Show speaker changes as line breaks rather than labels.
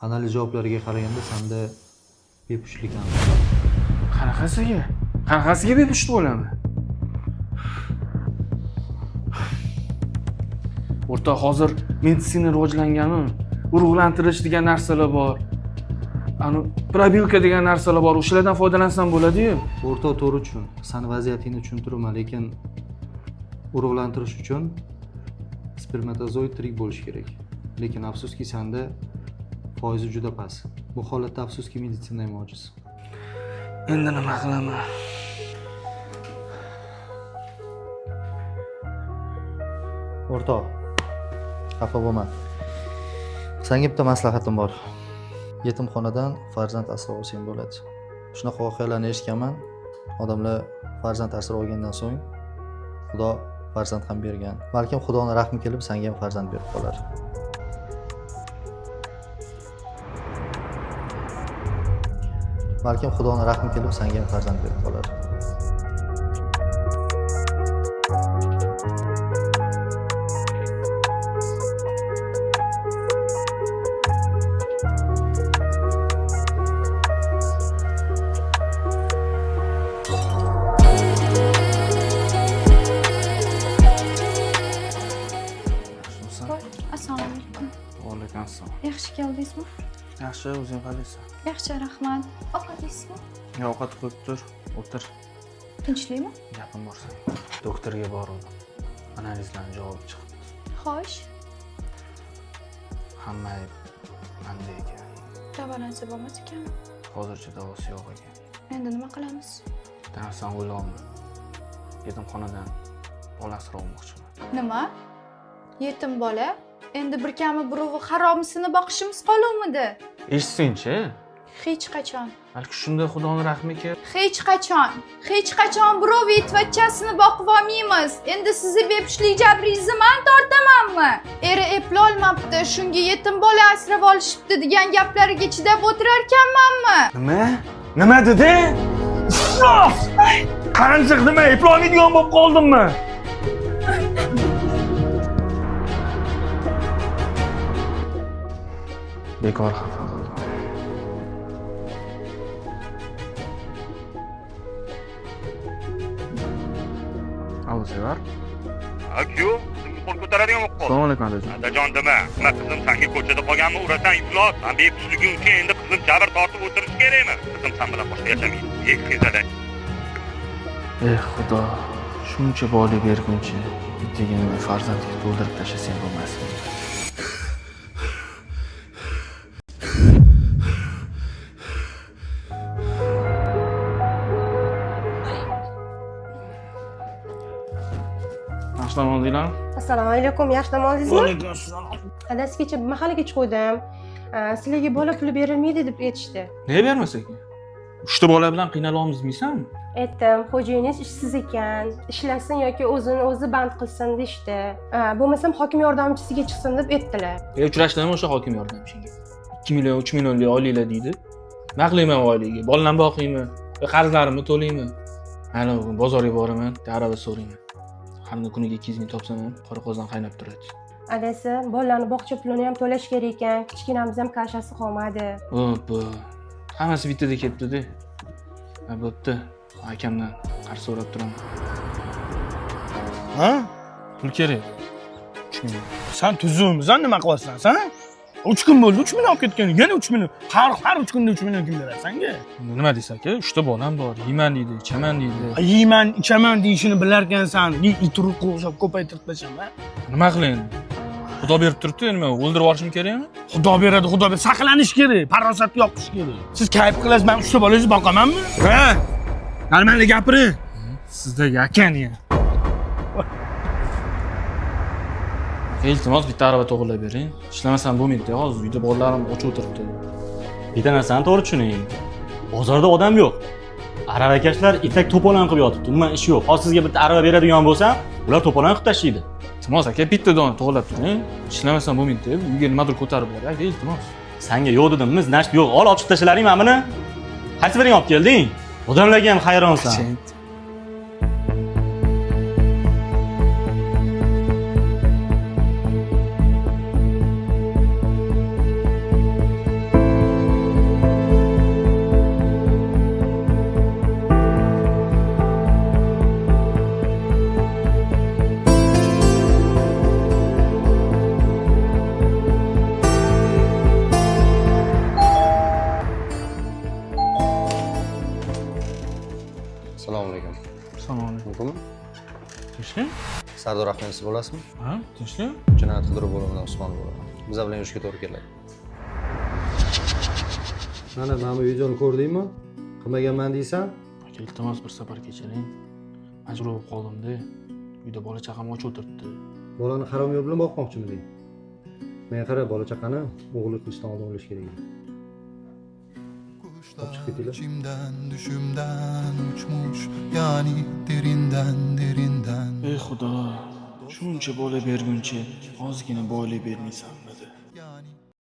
Analiz javoblariga qaraganda senda bepushtlik aniq.
Qanaqasiga? Qanaqasiga bepusht bo'laman? O'rta hozir meditsina rivojlanganmi? Urug'lantirish degan narsalar bor. Ani probilka degan narsalar bor. O'shalardan foydalansam bo'ladi-yu.
O'rta to'g'ri uchun, san vaziyatingni tushuntiraman, lekin urug'lantirish uchun spermatozoid tirik bo'lishi kerak. Lekin afsuski senda foizi juda past. Bu holatda afsuski meditsina ham ojiz.
Endi nima qilaman?
O'rtoq, xafa bo'lma. Senga bitta maslahatim bor. Yetimxonadan farzand asrab olsang bo'ladi. Shunaqa voqealarni eshitganman. Odamlar farzand asrab olgandan so'ng Xudo farzand ham bergan. Balkim Xudoning rahmi kelib senga ham farzand berib qolar. Balkim Xudoning rahmi kelib senga ham farzand berib qolar.
Assalomu alaykum.
Va alaykum assalom.
Yaxshi keldingizmi?
Yaxshi, o'zing qalaysan?
Yaxshi, rahmat. Ovqat yeysizmi?
Yo, ovqat qo'yib tur, o'tir.
Tinchlikmi?
Gapim bor sening. Doktorga bordim. Analizlarning javobi chiqdi.
Xo'sh,
Hamma ayb menda ekan.
davolansa bo'lmas ekan.
Hozircha davosi yo'q ekan.
Endi nima qilamiz?
Darsan o'ylayman. Yetimxonadan bola asrab olmoqchiman.
Nima? Yetim bola? Endi bir kami birovi haromsini boqishimiz qoluvmidi?
Eshitsang-chi?
Hech qachon.
Balki shunda Xudoning rahmi kelib,
Hech qachon birov yetvachchasini boqib olmaymiz. Endi sizni bepushtlik jabringizni men tortamanmi? Eri eplolmabdi, shunga yetim bola asrab olishibdi degan gaplariga chidab o'tirar ekanmanmi?
Nima? Nima dedi? Isrof! Qanchiq nima? Eplolmaydigan bo'lib qoldimmi? Bekor xafa bo'ldim. Alo, Sevar.
Akyu, sizga qo'l ko'taradigan bo'lib qoldi.
Assalomu alaykum adajon.
Adajon dema, nima qizim senga ko'chada qolganmi, urasan iflos. Sen bepushtliging uchun endi qizim jabr tortib o'tirish kerakmi? Qizim sen bilan boshqa yashamaydi. Qizada.
Xudo, shuncha bola berguncha bittagina farzandga to'ldirib tashlasang bo'lmasmi? Assalomu alaykum.
Assalomu alaykum, yaxshi dam oldingizmi?
Alaykum assalom.
Adasigacha mahallaga chiqdim. Sizlarga bola puli berilmaydi deb aytishdi.
Nega bermas ekan? 3 ta bola bilan qiynalamiz deysanmi?
Aytdim, xo'jayingiz ishsiz ekan, ishlasin yoki o'zini o'zi band qilsin deyishdi. Bo'lmasam hokim yordamchisiga chiqsin deb aytdilar.
Uchrashdimmi o'sha hokim yordamchiga? 2 million, 3 millionlik oilalar deydi. Nima qilayman oilaga? Bolalarni boqaymi? Qarzlarimni to'laymi? Mana bozorga boraman, arava so'rayman. Hamda kuniga 200 ming topsam ham qora qozon qaynab turadi.
Adasi, bolalarni bog'cha pulini ham to'lash kerak ekan. Kichkinamiz ham kashasi qolmadi.
Oppa. Hammasi bittada ketdi-da. Bo'pti. Akamdan qarz so'rab turaman.
Ha?
Pul kerak. 3 million.
Sen tuzumsan nima qilyapsan, sen? 3 kun bo'ldi, 3 million olib ketgan. Yana 3 million. Har 3 kunda 3 million kim beradi senga?
Nima deysan aka? 3 ta bolam bor. Yeyman deydi, ichaman deydi.
Yeyman, ichaman deyishini bilarkansan, ituruq o'xshab ko'paytirib tashlama.
Nima qilayin? Xudo berib turibdi, nima o'ldirib yuborishim kerakmi?
Xudo beradi, Xudo beradi. Saqlanish kerak, farosatga yoqish kerak. Siz kayf qilasiz, men 3 ta bolangizni boqamanmi? Ha? Normalniy gapiring.
Sizdagi akani. Iltimos bitta arava to'g'irlab bering. Ishlamasam bo'lmaydi. Hozir uyda bolalarim och o'tiribdi.
Bitta narsani to'g'ri tushuning. Bozorda odam yo'q. Aravakashlar itak to'polon qilib yotibdi. Umuman ish yo'q. Hozir sizga bitta arava beradigan bo'lsam, ular to'polon qilib tashlaydi.
Iltimos aka, bitta dona to'g'irlab turing. Ishlamasam bo'lmaydi. Uyga nimadir ko'tarib boray. Aka, iltimos.
Senga yo'q dedim, nasht yo'q. Olib tashlaring mana buni. Qaysi biring olib kelding? Odamlarga ham hayronsan.
mumkinmi?
Tinchlik?
Sardor Ahmedov bo'lasizmi?
Ha, tinchlik?
Jinoyat qidiruv bo'limidan Usmonov bo'laman. Bizlar bilan yurishga to'g'ri keladi. Mana bu videoni ko'rdingmi? Qilmaganman deysan?
Aka, iltimos bir safar kechiring. Majbur bo'lib qoldim-da. Uyda bola chaqam och o'tiribdi.
Bolani harom yo'l bilan boqmoqchimiding? Men qara, bola chaqani o'g'li qilishdan oldin o'lish kerak edi.
İçimden düşümden uçmuş yani derinden.
Ey xudo, shuncha bola berguncha ozgina boylik bermaysan.